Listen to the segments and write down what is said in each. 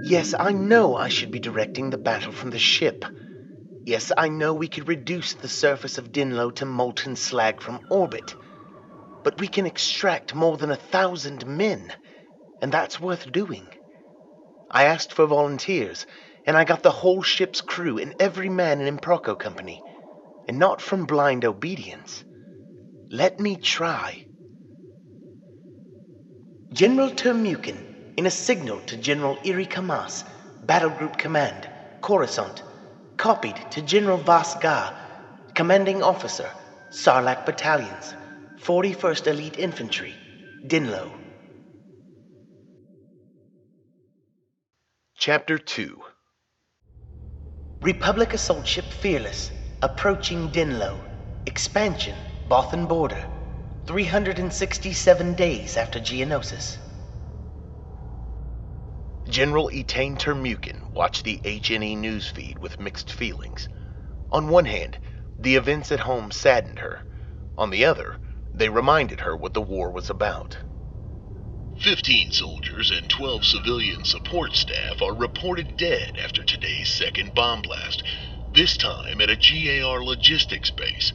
Yes, I know I should be directing the battle from the ship. Yes, I know we could reduce the surface of Dinlo to molten slag from orbit. But we can extract more than 1,000 men, and that's worth doing. I asked for volunteers, and I got the whole ship's crew and every man in Improco Company, and not from blind obedience. Let me try. General Termukin, in a signal to General Iri Kamas, Battle Group Command, Coruscant, copied to General Vasgar, Commanding Officer, Sarlacc Battalions, 41st Elite Infantry, Dinlo. Chapter 2. Republic Assault Ship Fearless, approaching Dinlo. Expansion, Bothan Border. 367 days after Geonosis. General Etain Termukin watched the HNE newsfeed with mixed feelings. On one hand, the events at home saddened her. On the other, they reminded her what the war was about. 15 soldiers and 12 civilian support staff are reported dead after today's second bomb blast, this time at a GAR logistics base.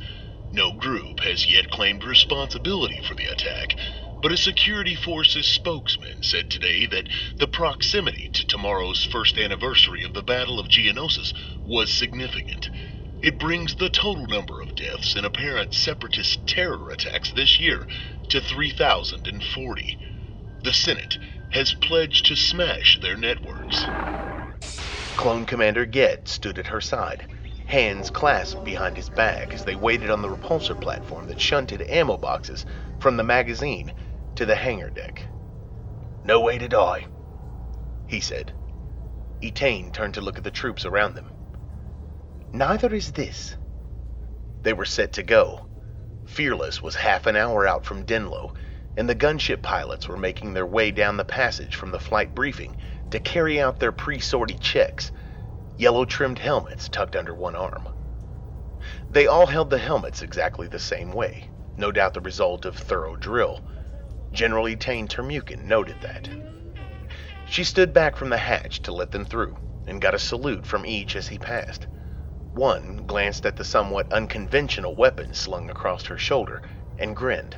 No group has yet claimed responsibility for the attack, but a security forces spokesman said today that the proximity to tomorrow's first anniversary of the Battle of Geonosis was significant. It brings the total number of deaths in apparent separatist terror attacks this year to 3,040. The Senate has pledged to smash their networks. Clone Commander Ged stood at her side, hands clasped behind his back as they waited on the repulsor platform that shunted ammo boxes from the magazine to the hangar deck. "No way to die," he said. Etain turned to look at the troops around them. "Neither is this." They were set to go. Fearless was half an hour out from Dinlo, and the gunship pilots were making their way down the passage from the flight briefing to carry out their pre-sortie checks, yellow-trimmed helmets tucked under one arm. They all held the helmets exactly the same way, no doubt the result of thorough drill. General Etain Termukin noted that. She stood back from the hatch to let them through, and got a salute from each as he passed. One glanced at the somewhat unconventional weapon slung across her shoulder and grinned.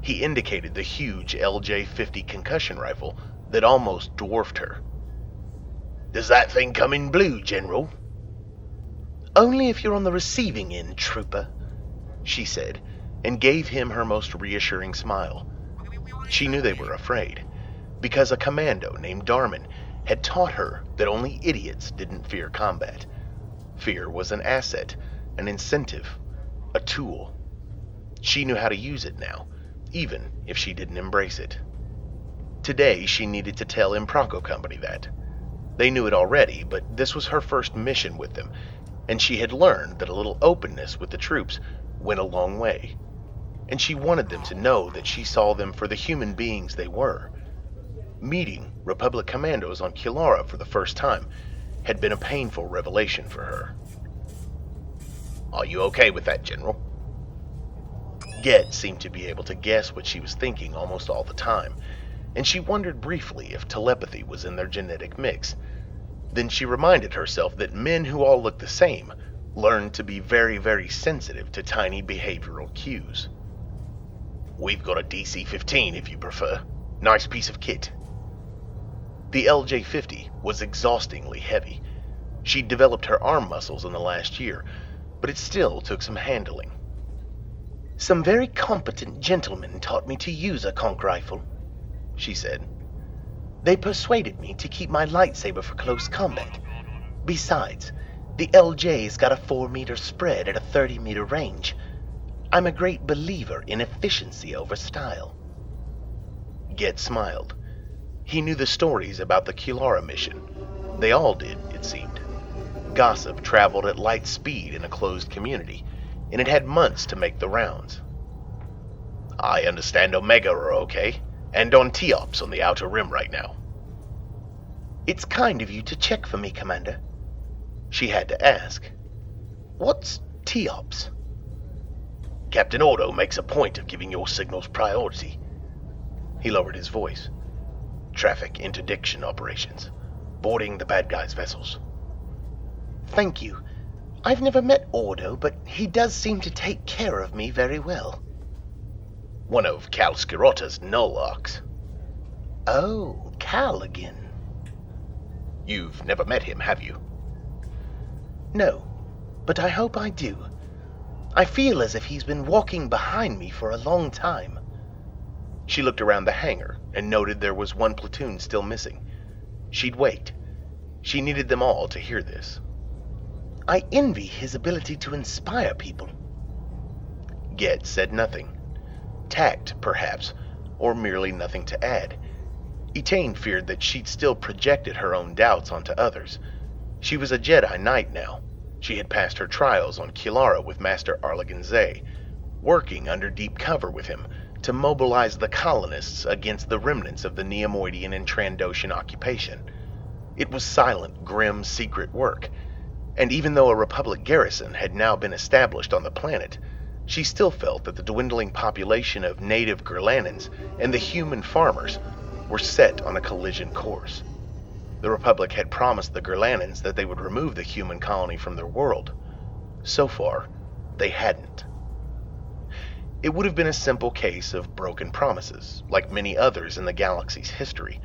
He indicated the huge LJ-50 concussion rifle that almost dwarfed her. "Does that thing come in blue, General?" "Only if you're on the receiving end, trooper," she said, and gave him her most reassuring smile. She knew they were afraid, because a commando named Darman had taught her that only idiots didn't fear combat. Fear was an asset, an incentive, a tool. She knew how to use it now, even if she didn't embrace it. Today she needed to tell Improco Company that. They knew it already, but this was her first mission with them, and she had learned that a little openness with the troops went a long way. And she wanted them to know that she saw them for the human beings they were. Meeting Republic Commandos on Kilara for the first time had been a painful revelation for her. "Are you okay with that, General?" Ged seemed to be able to guess what she was thinking almost all the time, and she wondered briefly if telepathy was in their genetic mix. Then she reminded herself that men who all looked the same learned to be very, very sensitive to tiny behavioral cues. "We've got a DC-15 if you prefer. Nice piece of kit." The LJ-50 was exhaustingly heavy. She'd developed her arm muscles in the last year, but it still took some handling. "Some very competent gentlemen taught me to use a conch rifle," she said. "They persuaded me to keep my lightsaber for close combat. Besides, the LJ's got a 4-meter spread at a 30-meter range. I'm a great believer in efficiency over style." Ged smiled. He knew the stories about the Kilara mission. They all did, it seemed. Gossip traveled at light speed in a closed community, and it had months to make the rounds. "I understand Omega are okay, and on T-Ops on the Outer Rim right now." "It's kind of you to check for me, Commander." She had to ask. "What's T-Ops?" "Captain Ordo makes a point of giving your signals priority." He lowered his voice. "Traffic interdiction operations. boarding the bad guys' vessels. Thank you. I've never met Ordo, but he does seem to take care of me very well. One of Cal Skirota's Nullocs. Oh, Cal again. You've never met him, have you? No, but I hope I do. I feel as if he's been walking behind me for a long time. She looked around the hangar and noted there was one platoon still missing. She'd wait. She needed them all to hear this. I envy his ability to inspire people. Get said nothing. Tact, perhaps, or merely nothing to add. Etain feared that she'd still projected her own doubts onto others. She was a Jedi Knight now. She had passed her trials on Kilara with Master Arlagan Zay, working under deep cover with him to mobilize the colonists against the remnants of the Neomoidian and Trandoshan occupation. It was silent, grim, secret work, and even though a Republic garrison had now been established on the planet, she still felt that the dwindling population of native Gurlanans and the human farmers were set on a collision course. The Republic had promised the Gurlanans that they would remove the human colony from their world. So far, they hadn't. It would have been a simple case of broken promises, like many others in the galaxy's history,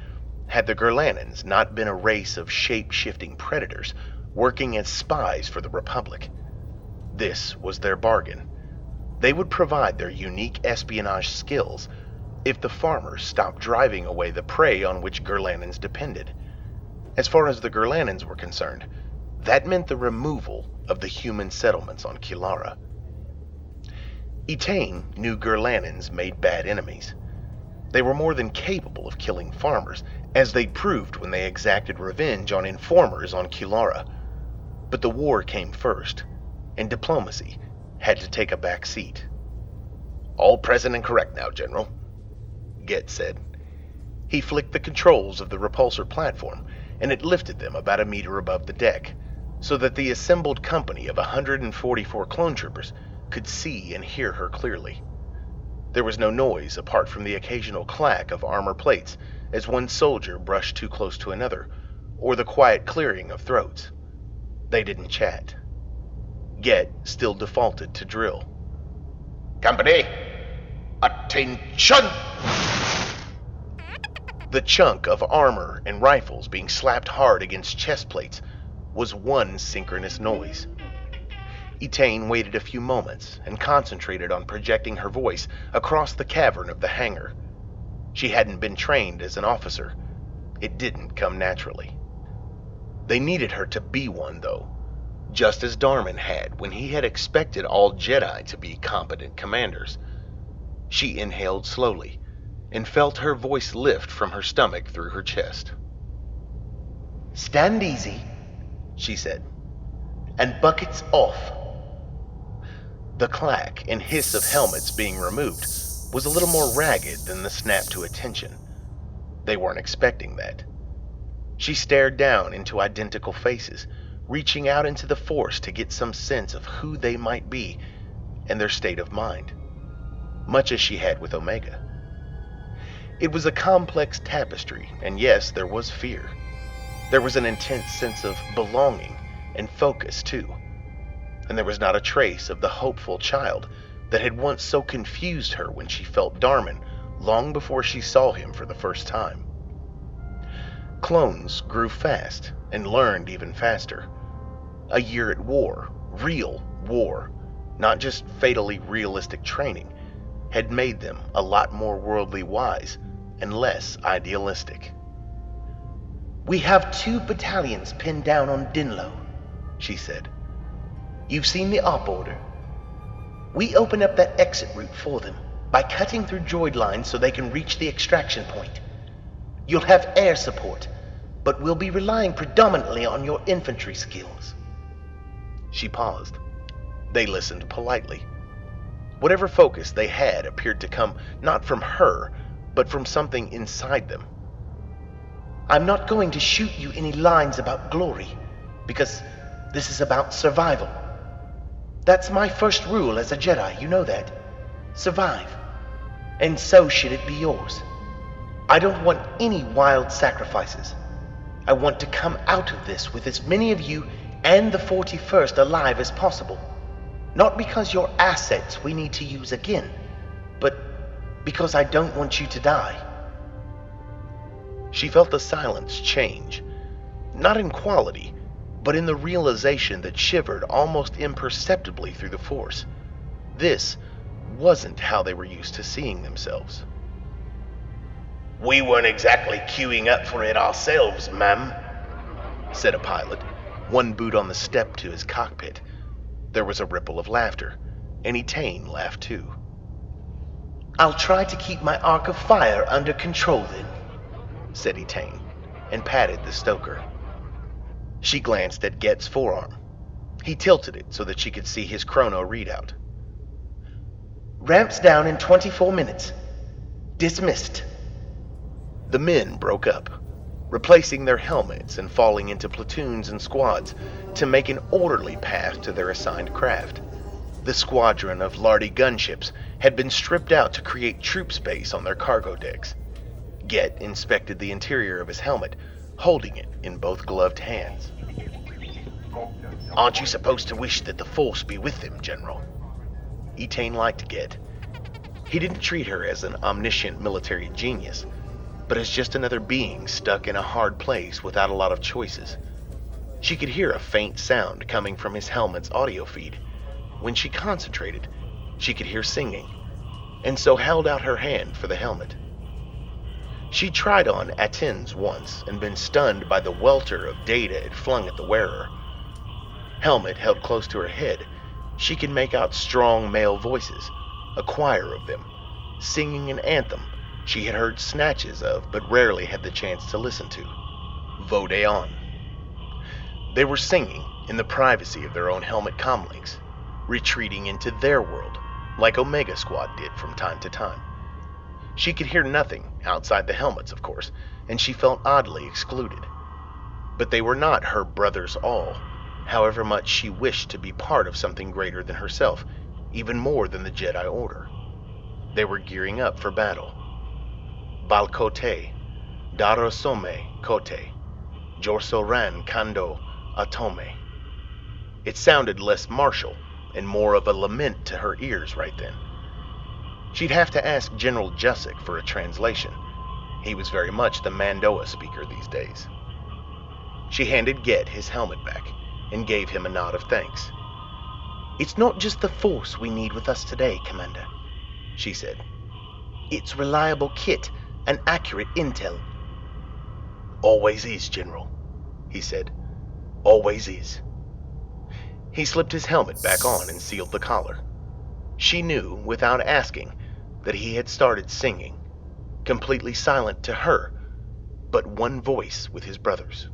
had the Gurlanans not been a race of shape-shifting predators working as spies for the Republic. This was their bargain. They would provide their unique espionage skills if the farmers stopped driving away the prey on which Gurlanans depended. As far as the Gurlanans were concerned, that meant the removal of the human settlements on Kilara. Etain knew Gurlanans made bad enemies. They were more than capable of killing farmers, as they proved when they exacted revenge on informers on Kilara. But the war came first, and diplomacy had to take a back seat. All present and correct now, General, Get said. He flicked the controls of the repulsor platform, and it lifted them about a meter above the deck, so that the assembled company of 144 clone troopers could see and hear her clearly. There was no noise apart from the occasional clack of armor plates as one soldier brushed too close to another, or the quiet clearing of throats. They didn't chat. Get still defaulted to drill. Company, attention! The chunk of armor and rifles being slapped hard against chest plates was one synchronous noise. Etain waited a few moments and concentrated on projecting her voice across the cavern of the hangar. She hadn't been trained as an officer. It didn't come naturally. They needed her to be one, though, just as Darman had when he had expected all Jedi to be competent commanders. She inhaled slowly and felt her voice lift from her stomach through her chest. "Stand easy," she said, "and buckets off." The clack and hiss of helmets being removed was a little more ragged than the snap to attention. They weren't expecting that. She stared down into identical faces, reaching out into the Force to get some sense of who they might be and their state of mind, much as she had with Omega. It was a complex tapestry, and yes, there was fear. There was an intense sense of belonging and focus, too. And there was not a trace of the hopeful child that had once so confused her when she felt Darman long before she saw him for the first time. Clones grew fast and learned even faster. A year at war, real war, not just fatally realistic training, had made them a lot more worldly wise and less idealistic. "We have 2 battalions pinned down on Dinlo," she said. "You've seen the op order. We open up that exit route for them by cutting through droid lines so they can reach the extraction point. You'll have air support, but we'll be relying predominantly on your infantry skills." She paused. They listened politely. Whatever focus they had appeared to come not from her, but from something inside them. "I'm not going to shoot you any lines about glory, because this is about survival. That's my first rule as a Jedi, you know that. Survive. And so should it be yours. I don't want any wild sacrifices. I want to come out of this with as many of you and the 41st alive as possible. Not because you're assets we need to use again, but because I don't want you to die." She felt the silence change, not in quality, but in the realization that shivered almost imperceptibly through the Force. This wasn't how they were used to seeing themselves. "We weren't exactly queuing up for it ourselves, ma'am," said a pilot, one boot on the step to his cockpit. There was a ripple of laughter, and Etain laughed too. "I'll try to keep my arc of fire under control then," said Etain, and patted the stoker. She glanced at Get's forearm. He tilted it so that she could see his chrono readout. "Ramps down in 24 minutes. Dismissed." The men broke up, replacing their helmets and falling into platoons and squads to make an orderly path to their assigned craft. The squadron of Lardy gunships had been stripped out to create troop space on their cargo decks. Get inspected the interior of his helmet, holding it in both gloved hands. "Aren't you supposed to wish that the Force be with them, General?" Etain liked Get. He didn't treat her as an omniscient military genius, but as just another being stuck in a hard place without a lot of choices. She could hear a faint sound coming from his helmet's audio feed. When she concentrated, she could hear singing, and so held out her hand for the helmet. She tried on Atin's once and been stunned by the welter of data it flung at the wearer. Helmet held close to her head, she could make out strong male voices, a choir of them, singing an anthem she had heard snatches of but rarely had the chance to listen to. Vode An. They were singing in the privacy of their own helmet comlinks, retreating into their world, like Omega Squad did from time to time. She could hear nothing outside the helmets, of course, and she felt oddly excluded. But they were not her brothers all, however much she wished to be part of something greater than herself, even more than the Jedi Order. They were gearing up for battle. Balkote, Darosome Kote, Jorsoran Kando Atome. It sounded less martial and more of a lament to her ears right then. She'd have to ask General Jussic for a translation. He was very much the Mando'a speaker these days. She handed Get his helmet back and gave him a nod of thanks. "It's not just the Force we need with us today, Commander," she said. "It's reliable kit and accurate intel." "Always is, General," he said. "Always is." He slipped his helmet back on and sealed the collar. She knew, without asking, that he had started singing, completely silent to her, but one voice with his brothers.